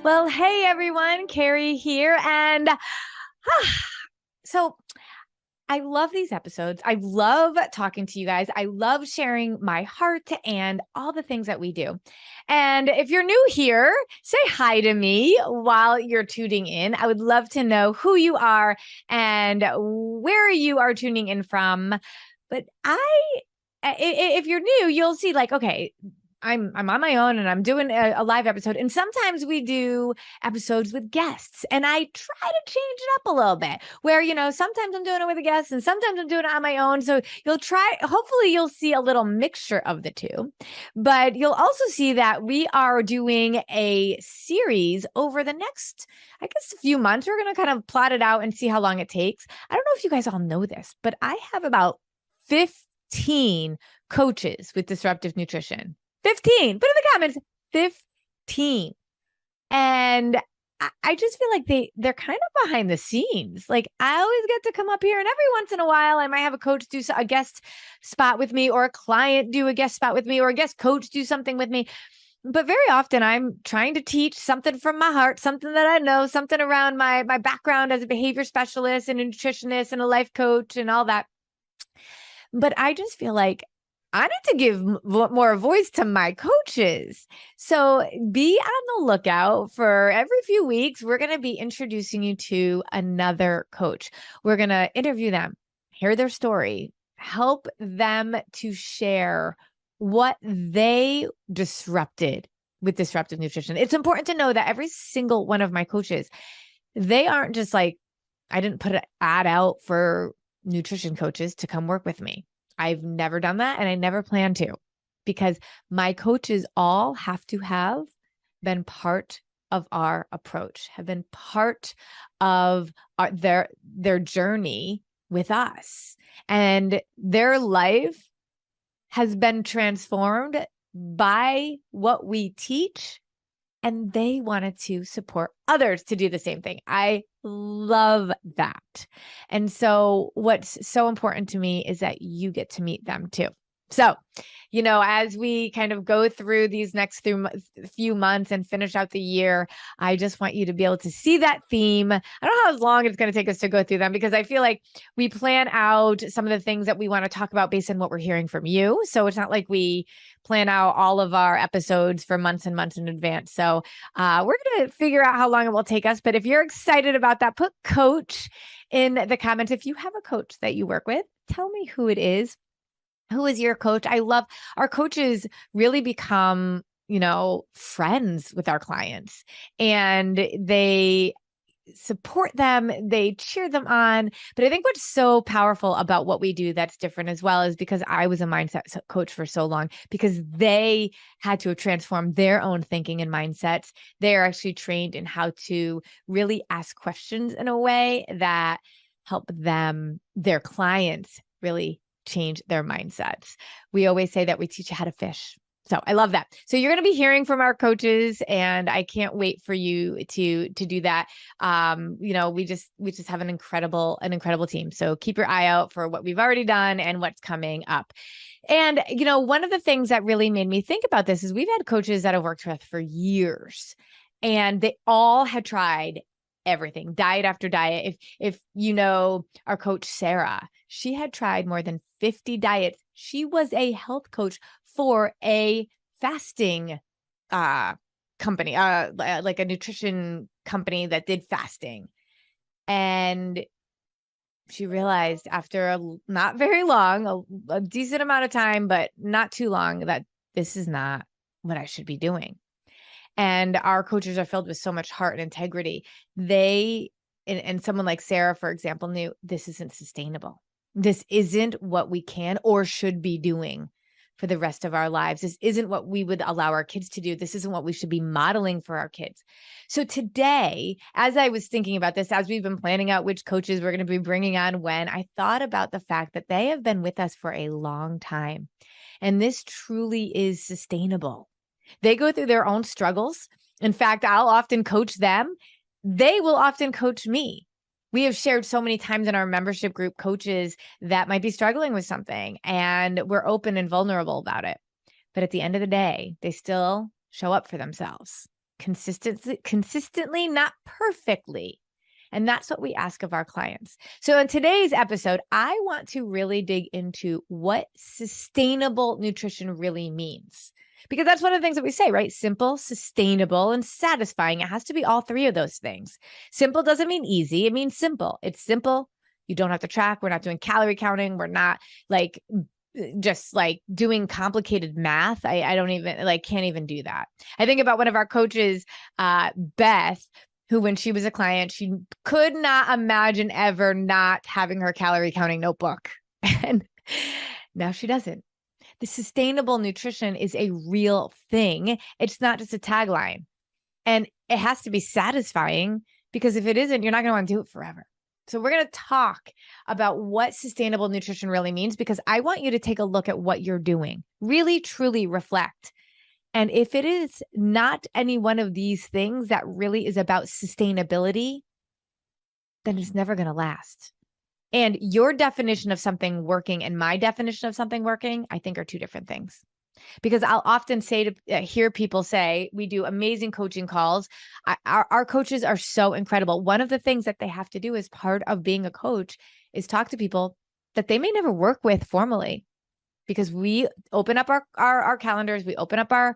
Well, hey everyone, Carrie here. And so I love these episodes. I love talking to you guys. I love sharing my heart and all the things that we do. And if you're new here, say hi to me while you're tuning in. I would love to know who you are and where you are tuning in from. But if you're new, you'll see like, okay, I'm on my own and I'm doing a live episode. And sometimes we do episodes with guests. And I try to change it up a little bit where, sometimes I'm doing it with a guest and sometimes I'm doing it on my own. So hopefully you'll see a little mixture of the two. But you'll also see that we are doing a series over the next, I guess, a few months. We're going to kind of plot it out and see how long it takes. I don't know if you guys all know this, but I have about 15 coaches with disruptive nutrition. 15. Put in the comments, 15. And I just feel like they're kind of behind the scenes. Like I always get to come up here and every once in a while, I might have a coach do a guest spot with me or a client do a guest spot with me or a guest coach do something with me. But very often I'm trying to teach something from my heart, something that I know, something around my background as a behavior specialist and a nutritionist and a life coach and all that. But I just feel like I need to give more voice to my coaches. So be on the lookout for every few weeks. We're going to be introducing you to another coach. We're going to interview them, hear their story, help them to share what they disrupted with disruptive nutrition. It's important to know that every single one of my coaches, they aren't just like, I didn't put an ad out for nutrition coaches to come work with me. I've never done that and I never plan to because my coaches all have to have been part of our approach, have been part of their journey with us. And their life has been transformed by what we teach. And they wanted to support others to do the same thing. I love that. And so what's so important to me is that you get to meet them too. So, as we kind of go through these next few months and finish out the year, I just want you to be able to see that theme. I don't know how long it's going to take us to go through them because I feel like we plan out some of the things that we want to talk about based on what we're hearing from you. So it's not like we plan out all of our episodes for months and months in advance. So we're going to figure out how long it will take us. But if you're excited about that, put coach in the comments. If you have a coach that you work with, tell me who it is. Who is your coach? I love our coaches really become, friends with our clients and they support them, they cheer them on. But I think what's so powerful about what we do that's different as well is because I was a mindset coach for so long, because they had to have transformed their own thinking and mindsets. They are actually trained in how to really ask questions in a way that help them, their clients, really change their mindsets. We always say that we teach you how to fish. So I love that. So you're going to be hearing from our coaches and I can't wait for you to do that. We just have an incredible team. So keep your eye out for what we've already done and what's coming up. And, one of the things that really made me think about this is we've had coaches that have worked with us for years and they all had tried everything, diet after diet. If our coach, Sarah, she had tried more than 50 diets. She was a health coach for a fasting company, like a nutrition company that did fasting. And she realized after not very long, a decent amount of time, but not too long, that this is not what I should be doing. And our coaches are filled with so much heart and integrity. And someone like Sarah, for example, knew this isn't sustainable. This isn't what we can or should be doing for the rest of our lives. This isn't what we would allow our kids to do. This isn't what we should be modeling for our kids. So today, as I was thinking about this, as we've been planning out which coaches we're going to be bringing on when, I thought about the fact that they have been with us for a long time. And this truly is sustainable. They go through their own struggles. In fact, I'll often coach them. They will often coach me. We have shared so many times in our membership group coaches that might be struggling with something, and we're open and vulnerable about it. But at the end of the day, they still show up for themselves. consistently, not perfectly. And that's what we ask of our clients. So in today's episode, I want to really dig into what sustainable nutrition really means. Because that's one of the things that we say, right? Simple, sustainable, and satisfying. It has to be all three of those things. Simple doesn't mean easy. It means simple. It's simple. You don't have to track. We're not doing calorie counting. We're not just doing complicated math. I don't even can't even do that. I think about one of our coaches, Beth, who, when she was a client, she could not imagine ever not having her calorie counting notebook. And now she doesn't. The sustainable nutrition is a real thing. It's not just a tagline. And it has to be satisfying, because if it isn't, you're not going to want to do it forever. So we're going to talk about what sustainable nutrition really means, because I want you to take a look at what you're doing. Really, truly reflect. And if it is not any one of these things that really is about sustainability, then it's never going to last. And your definition of something working and my definition of something working, I think, are two different things. Because I'll often hear people say, we do amazing coaching calls. Our coaches are so incredible. One of the things that they have to do as part of being a coach is talk to people that they may never work with formally. Because we open up our calendars, we open up our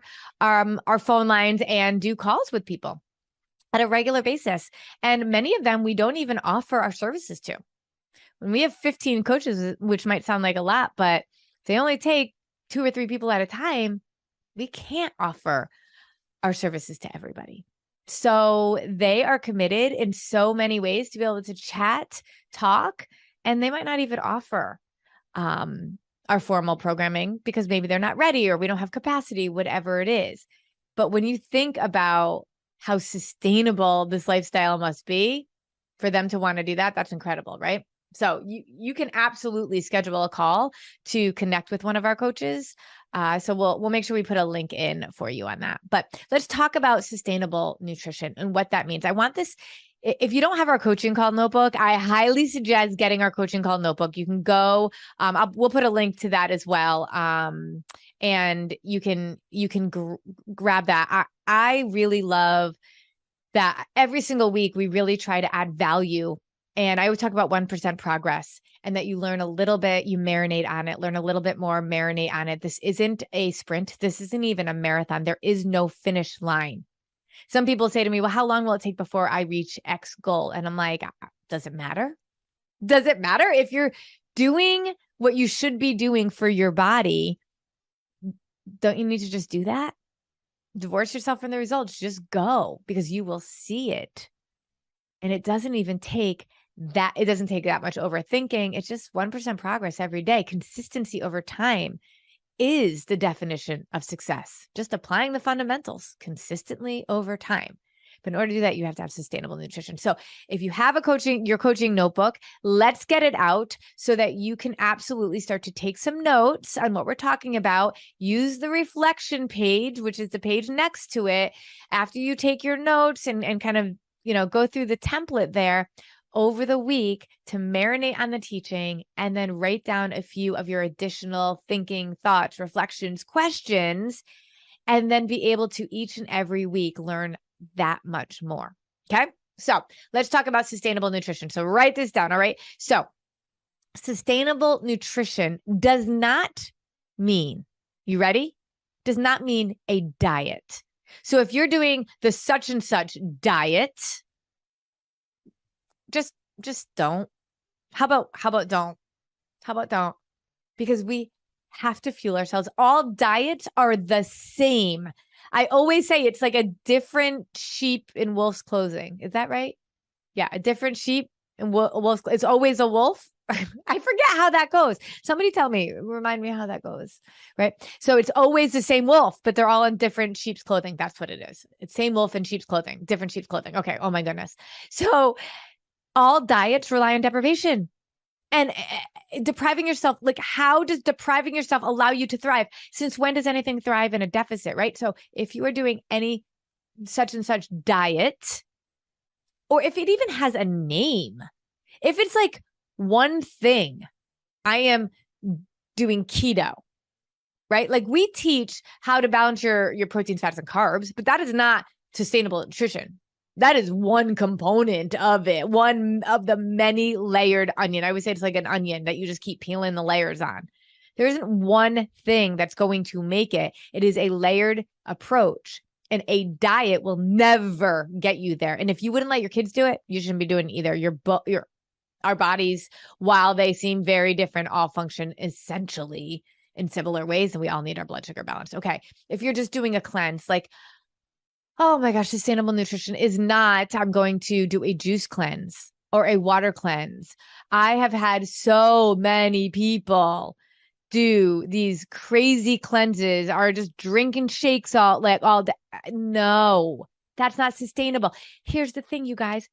phone lines and do calls with people at a regular basis. And many of them we don't even offer our services to. When we have 15 coaches, which might sound like a lot, but they only take 2 or 3 people at a time, we can't offer our services to everybody. So they are committed in so many ways to be able to chat, talk, and they might not even offer our formal programming because maybe they're not ready or we don't have capacity, whatever it is. But when you think about how sustainable this lifestyle must be for them to want to do that, that's incredible, right? So you can absolutely schedule a call to connect with one of our coaches. So we'll make sure we put a link in for you on that. But let's talk about sustainable nutrition and what that means. I want this. If you don't have our coaching call notebook, I highly suggest getting our coaching call notebook. You can go, we'll put a link to that as well. And you can grab that. I really love that every single week we really try to add value. And I always talk about 1% progress, and that you learn a little bit, you marinate on it, learn a little bit more, marinate on it. This isn't a sprint. This isn't even a marathon. There is no finish line. Some people say to me, well, how long will it take before I reach X goal? And I'm like, does it matter? Does it matter? If you're doing what you should be doing for your body, don't you need to just do that? Divorce yourself from the results. Just go, because you will see it. And it doesn't even take that. It doesn't take that much overthinking. It's just 1% progress every day. Consistency over time is the definition of success. Just applying the fundamentals consistently over time. But in order to do that, you have to have sustainable nutrition. So if you have your coaching notebook, let's get it out so that you can absolutely start to take some notes on what we're talking about. Use the reflection page, which is the page next to it. After you take your notes and kind of, go through the template there over the week to marinate on the teaching, and then write down a few of your additional thinking, thoughts, reflections, questions, and then be able to each and every week learn that much more. Okay. So let's talk about sustainable nutrition. So write this down. All right. So sustainable nutrition does not mean, you ready? Does not mean a diet. So if you're doing the such and such diet, just don't. How about don't? How about don't? Because we have to fuel ourselves. All diets are the same. I always say it's like a different sheep in wolf's clothing. Is that right? Yeah, a different sheep in wolf's. It's always a wolf. I forget how that goes. Somebody remind me how that goes, right? So it's always the same wolf, but they're all in different sheep's clothing. That's what it is. It's same wolf in sheep's clothing, different sheep's clothing. Okay. Oh my goodness. So all diets rely on deprivation. And depriving yourself, how does depriving yourself allow you to thrive? Since when does anything thrive in a deficit, right? So if you are doing any such and such diet, or if it even has a name, if it's like one thing, I am doing keto, right? Like we teach how to balance your proteins, fats, and carbs, but that is not sustainable nutrition. That is one component of it, one of the many layered onion. I would say it's like an onion that you just keep peeling the layers on. There isn't one thing that's going to make it. It is a layered approach, and a diet will never get you there. And if you wouldn't let your kids do it, you shouldn't be doing it either. Our bodies, while they seem very different, all function essentially in similar ways, and we all need our blood sugar balance. Okay. If you're just doing a cleanse, like, oh my gosh, sustainable nutrition is not, I'm going to do a juice cleanse or a water cleanse. I have had so many people do these crazy cleanses or just drinking shakes all day. No, that's not sustainable. Here's the thing, you guys,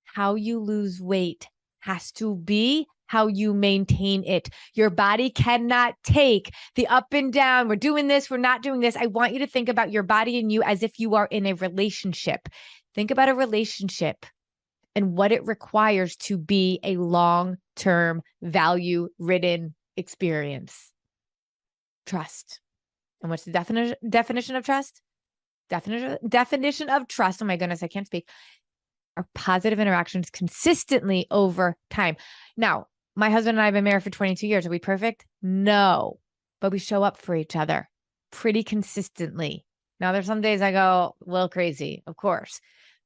how you lose weight has to be how you maintain it. Your body cannot take the up and down. We're doing this. We're not doing this. I want you to think about your body and you as if you are in a relationship. Think about a relationship and what it requires to be a long-term, value-ridden experience. Trust. And what's the definition of trust? Definition of trust. Oh my goodness, I can't speak. Are positive interactions consistently over time. Now, my husband and I have been married for 22 years. Are we perfect? No, but we show up for each other pretty consistently. Now, there's some days I go a little crazy, of course,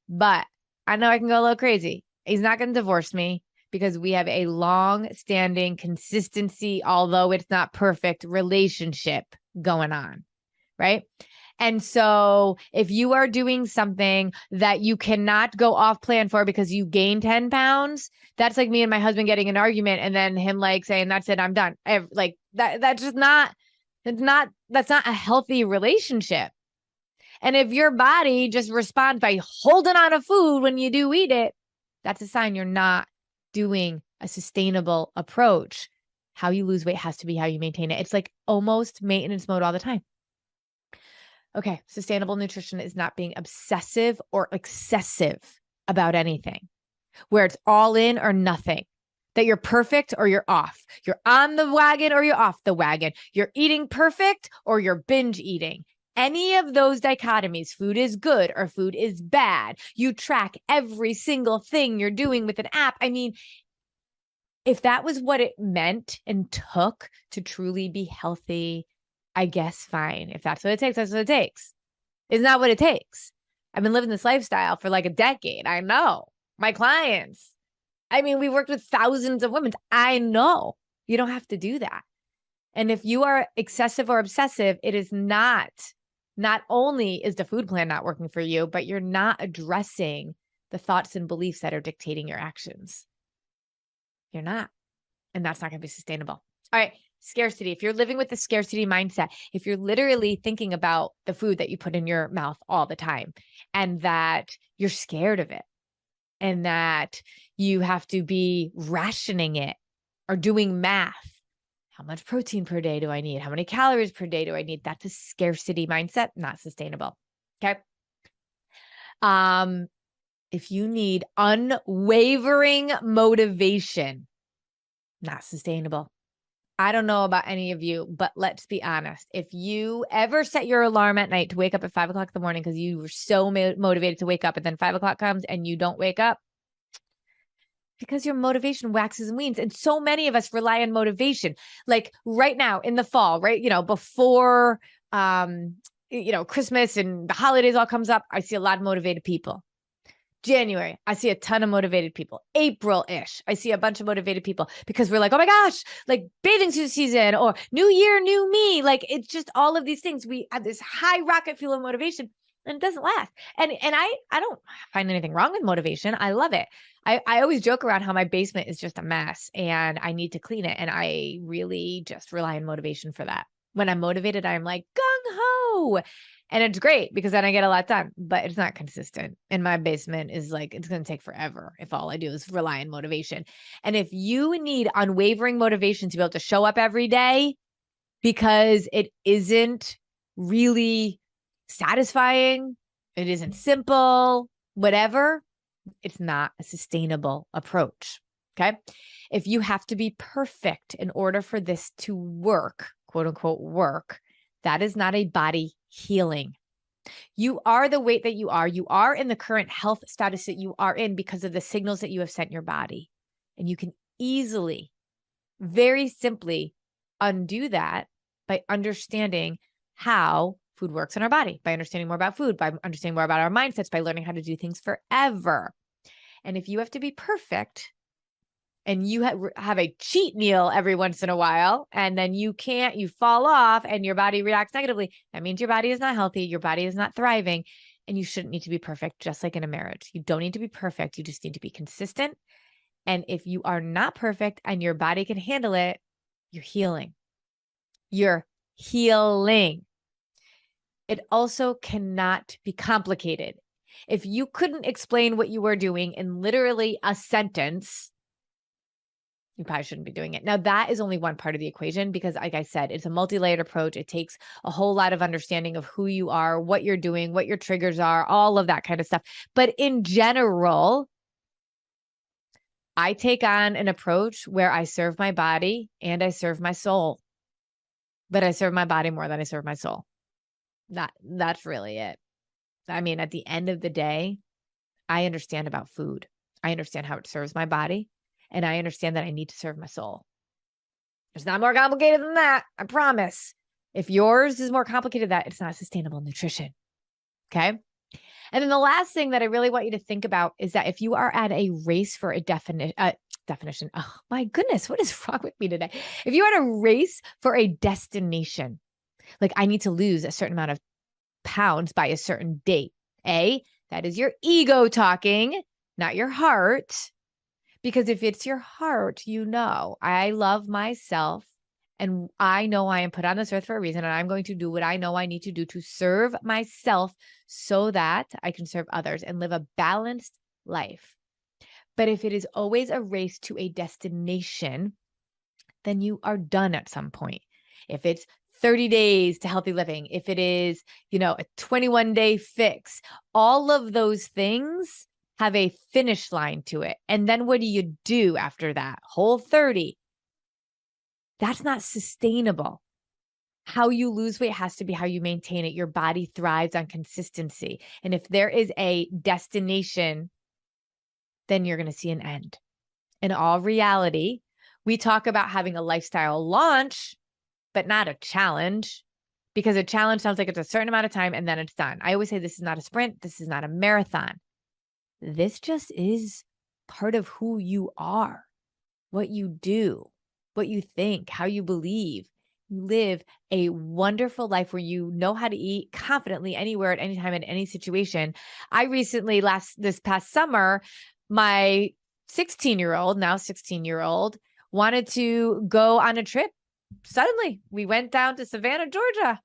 but I know I can go a little crazy. He's not going to divorce me because we have a long-standing consistency, although it's not perfect, relationship going on, right? And so if you are doing something that you cannot go off plan for because you gain 10 pounds, that's like me and my husband getting an argument and then him like saying, that's it, I'm done. Like that's just not, that's not a healthy relationship. And if your body just responds by holding on to food when you do eat it, that's a sign you're not doing a sustainable approach. How you lose weight has to be how you maintain it. It's like almost maintenance mode all the time. Okay, sustainable nutrition is not being obsessive or excessive about anything, where it's all in or nothing, that you're perfect or you're off. You're on the wagon or you're off the wagon. You're eating perfect or you're binge eating. Any of those dichotomies, food is good or food is bad. You track every single thing you're doing with an app. I mean, if that was what it meant and took to truly be healthy, I guess fine. If that's what it takes, that's what it takes. It's not what it takes. I've been living this lifestyle for like a decade. I know. My clients. I mean, we worked with thousands of women. I know. You don't have to do that. And if you are excessive or obsessive, it is not only is the food plan not working for you, but you're not addressing the thoughts and beliefs that are dictating your actions. You're not. And that's not going to be sustainable. All right. Scarcity. If you're living with the scarcity mindset, if you're literally thinking about the food that you put in your mouth all the time and that you're scared of it and that you have to be rationing it or doing math, how much protein per day do I need? How many calories per day do I need? That's a scarcity mindset, not sustainable. Okay. If you need unwavering motivation, not sustainable. I don't know about any of you, but let's be honest. If you ever set your alarm at night to wake up at 5 o'clock in the morning because you were so motivated to wake up and then 5 o'clock comes and you don't wake up, because your motivation waxes and wanes. And so many of us rely on motivation. Like right now in the fall, right? Before, Christmas and the holidays all comes up, I see a lot of motivated people. January, I see a ton of motivated people. April-ish, I see a bunch of motivated people because we're like, oh my gosh, like bathing suit season or new year, new me. Like it's just all of these things. We have this high rocket fuel of motivation and it doesn't last. And I don't find anything wrong with motivation. I love it. I always joke around how my basement is just a mess and I need to clean it. And I really just rely on motivation for that. When I'm motivated, I'm like gung-ho. And it's great because then I get a lot done, but it's not consistent. And my basement is like, it's going to take forever if all I do is rely on motivation. And if you need unwavering motivation to be able to show up every day because it isn't really satisfying, it isn't simple, whatever, it's not a sustainable approach. Okay. If you have to be perfect in order for this to work, quote unquote, work, that is not a body healing You are the weight that you are. You are in the current health status that you are in because of the signals that you have sent your body. And you can easily, very simply undo that by understanding how food works in our body, by understanding more about food, by understanding more about our mindsets, by learning how to do things forever. And if you have to be perfect and you have a cheat meal every once in a while, and then you fall off and your body reacts negatively, that means your body is not healthy, your body is not thriving, and you shouldn't need to be perfect, just like in a marriage. You don't need to be perfect. You just need to be consistent. And if you are not perfect and your body can handle it, you're healing. You're healing. It also cannot be complicated. If you couldn't explain what you were doing in literally a sentence, you probably shouldn't be doing it. Now, that is only one part of the equation because, like I said, it's a multi-layered approach. It takes a whole lot of understanding of who you are, what you're doing, what your triggers are, all of that kind of stuff. But in general, I take on an approach where I serve my body and I serve my soul. But I serve my body more than I serve my soul. That's really it. I mean, at the end of the day, I understand about food. I understand how it serves my body. And I understand that I need to serve my soul. It's not more complicated than that. I promise. If yours is more complicated than that, it's not sustainable nutrition. Okay. And then the last thing that I really want you to think about is that if you are at a race for a definition, oh my goodness, what is wrong with me today? If you're at a race for a destination, like I need to lose a certain amount of pounds by a certain date, that is your ego talking, not your heart. Because if it's your heart, I love myself and I know I am put on this earth for a reason and I'm going to do what I know I need to do to serve myself so that I can serve others and live a balanced life. But if it is always a race to a destination, then you are done at some point. If it's 30 days to healthy living, if it is, a 21-day fix, all of those things have a finish line to it. And then what do you do after that whole 30? That's not sustainable. How you lose weight has to be how you maintain it. Your body thrives on consistency. And if there is a destination, then you're going to see an end. In all reality, we talk about having a lifestyle launch, but not a challenge, because a challenge sounds like it's a certain amount of time and then it's done. I always say this is not a sprint. This is not a marathon. This just is part of who you are, what you do, what you think, how you believe. You live a wonderful life where you know how to eat confidently anywhere, at any time, in any situation. I recently, this past summer, my 16-year-old, wanted to go on a trip. Suddenly, we went down to Savannah, Georgia,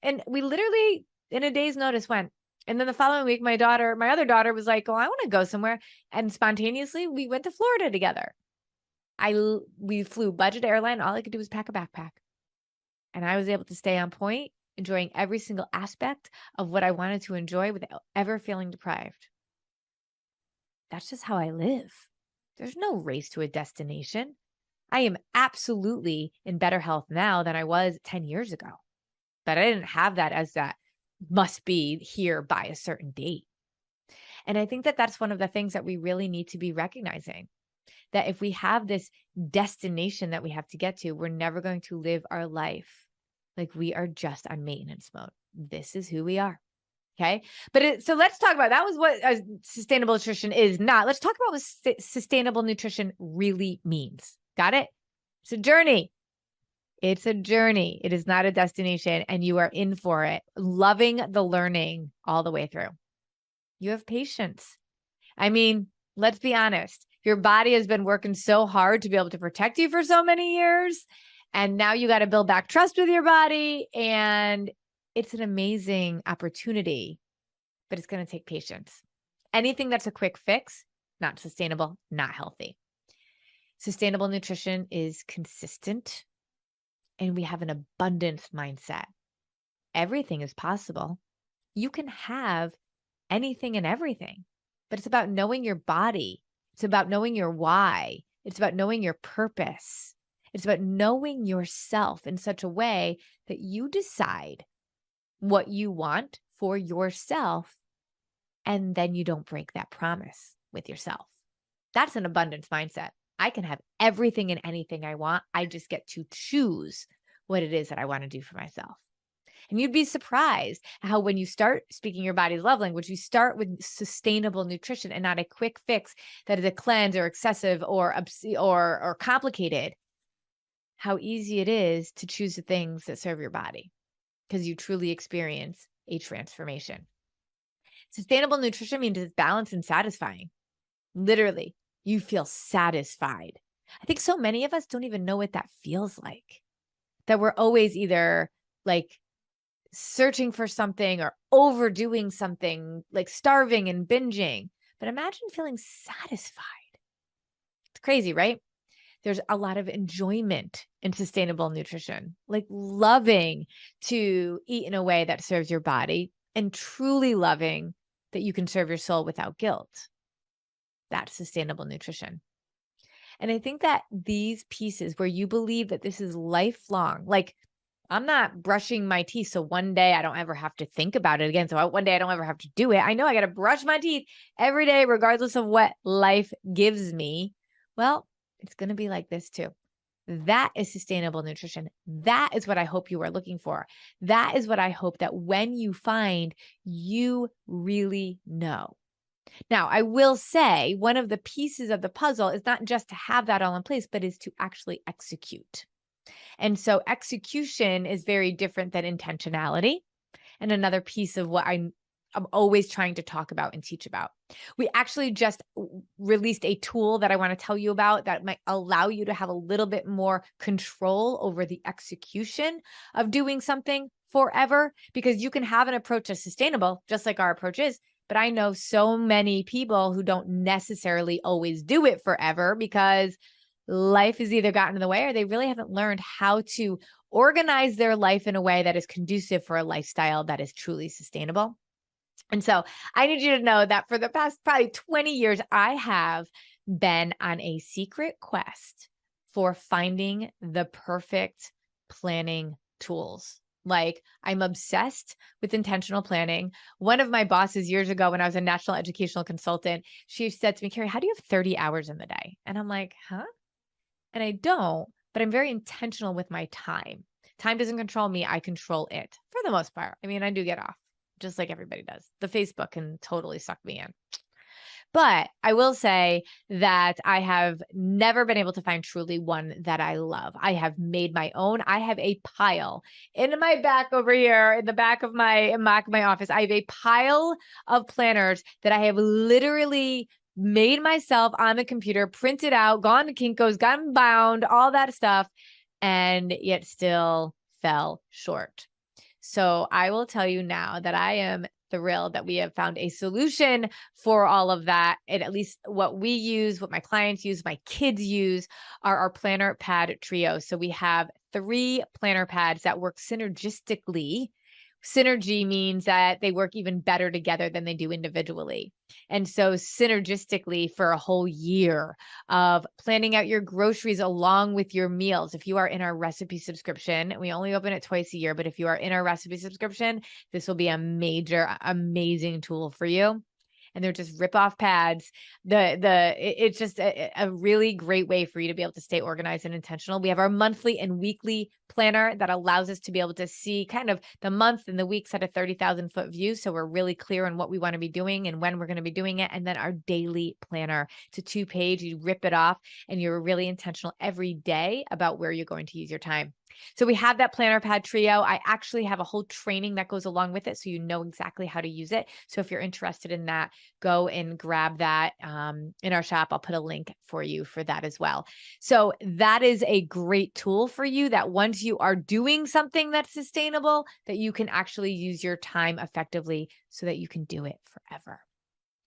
and we literally, in a day's notice, went. And then the following week, my other daughter was like, oh, I want to go somewhere. And spontaneously, we went to Florida together. We flew budget airline. All I could do was pack a backpack. And I was able to stay on point, enjoying every single aspect of what I wanted to enjoy without ever feeling deprived. That's just how I live. There's no race to a destination. I am absolutely in better health now than I was 10 years ago. But I didn't have that as that must be here by a certain date. And I think that that's one of the things that we really need to be recognizing, that if we have this destination that we have to get to, we're never going to live our life like we are just on maintenance mode. This is who we are. Okay. But so let's talk about, that was what sustainable nutrition is not. Let's talk about what sustainable nutrition really means. Got it? It's a journey. It's a journey. It is not a destination, and you are in for it, loving the learning all the way through. You have patience. I mean, let's be honest. Your body has been working so hard to be able to protect you for so many years. And now you got to build back trust with your body. And it's an amazing opportunity, but it's going to take patience. Anything that's a quick fix, not sustainable, not healthy. Sustainable nutrition is consistent, and we have an abundance mindset. Everything is possible. You can have anything and everything, but it's about knowing your body. It's about knowing your why. It's about knowing your purpose. It's about knowing yourself in such a way that you decide what you want for yourself, and then you don't break that promise with yourself. That's an abundance mindset. I can have everything and anything I want. I just get to choose what it is that I want to do for myself. And you'd be surprised how when you start speaking your body's love language, you start with sustainable nutrition and not a quick fix that is a cleanse or excessive or complicated, how easy it is to choose the things that serve your body because you truly experience a transformation. Sustainable nutrition means it's balanced and satisfying. Literally, you feel satisfied. I think so many of us don't even know what that feels like, that we're always either like searching for something or overdoing something, like starving and binging. But imagine feeling satisfied. It's crazy, right? There's a lot of enjoyment in sustainable nutrition, like loving to eat in a way that serves your body and truly loving that you can serve your soul without guilt. That's sustainable nutrition. And I think that these pieces where you believe that this is lifelong, like I'm not brushing my teeth so one day I don't ever have to think about it again. So one day I don't ever have to do it. I know I got to brush my teeth every day, regardless of what life gives me. Well, it's going to be like this too. That is sustainable nutrition. That is what I hope you are looking for. That is what I hope that when you find, you really know. Now, I will say one of the pieces of the puzzle is not just to have that all in place, but is to actually execute. And so execution is very different than intentionality. And another piece of what I'm always trying to talk about and teach about. We actually just released a tool that I want to tell you about that might allow you to have a little bit more control over the execution of doing something forever, because you can have an approach that's sustainable, just like our approach is. But I know so many people who don't necessarily always do it forever because life has either gotten in the way or they really haven't learned how to organize their life in a way that is conducive for a lifestyle that is truly sustainable. And so I need you to know that for the past probably 20 years, I have been on a secret quest for finding the perfect planning tools. Like, I'm obsessed with intentional planning. One of my bosses years ago, when I was a national educational consultant, she said to me, Carrie, how do you have 30 hours in the day? And I'm like, huh? And I don't, but I'm very intentional with my time. Time doesn't control me. I control it for the most part. I mean, I do get off just like everybody does. The Facebook can totally suck me in. But I will say that I have never been able to find truly one that I love. I have made my own. I have a pile in my back over here, in the back of my office. I have a pile of planners that I have literally made myself on the computer, printed out, gone to Kinko's, gotten bound, all that stuff, and yet still fell short. So I will tell you now that I am thrilled that we have found a solution for all of that. And at least what we use, what my clients use, my kids use are our planner pad trio. So we have 3 planner pads that work synergistically. Synergy means that they work even better together than they do individually. And so synergistically for a whole year of planning out your groceries along with your meals. If you are in our recipe subscription, we only open it twice a year, but if you are in our recipe subscription, this will be a major, amazing tool for you. And they're just rip-off pads. It's just a really great way for you to be able to stay organized and intentional. We have our monthly and weekly planner that allows us to be able to see kind of the month and the weeks at a 30,000 foot view. So we're really clear on what we want to be doing and when we're going to be doing it. And then our daily planner. It's a 2-page, you rip it off and you're really intentional every day about where you're going to use your time. So we have that planner pad trio. I actually have a whole training that goes along with it, so you know exactly how to use it. So if you're interested in that, go and grab that in our shop. I'll put a link for you for that as well. So that is a great tool for you that once you are doing something that's sustainable, that you can actually use your time effectively so that you can do it forever.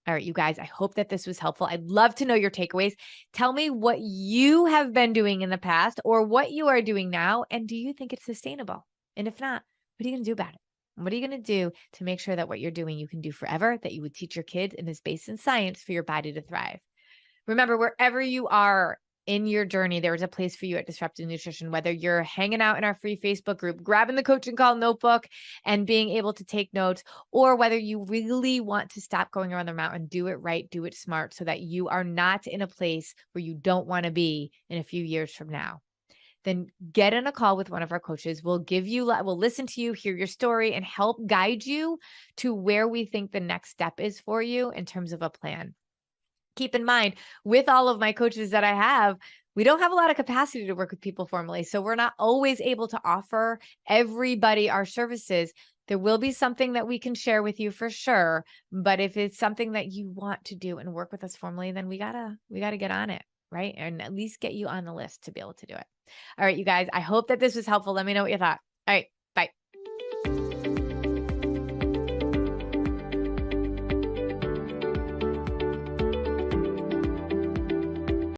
All right, you guys, I hope that this was helpful. I'd love to know your takeaways. Tell me what you have been doing in the past or what you are doing now. And do you think it's sustainable? And if not, what are you going to do about it? What are you going to do to make sure that what you're doing you can do forever, that you would teach your kids and is based in science for your body to thrive? Remember, wherever you are in your journey, there is a place for you at Disruptive Nutrition, whether you're hanging out in our free Facebook group, grabbing the coaching call notebook and being able to take notes, or whether you really want to stop going around the mountain, do it right, do it smart, so that you are not in a place where you don't want to be in a few years from now. Then get in a call with one of our coaches. We'll listen to you, hear your story, and help guide you to where we think the next step is for you in terms of a plan. Keep in mind, with all of my coaches that I have, we don't have a lot of capacity to work with people formally. So we're not always able to offer everybody our services. There will be something that we can share with you for sure. But if it's something that you want to do and work with us formally, then we gotta get on it, right? And at least get you on the list to be able to do it. All right, you guys, I hope that this was helpful. Let me know what you thought. All right.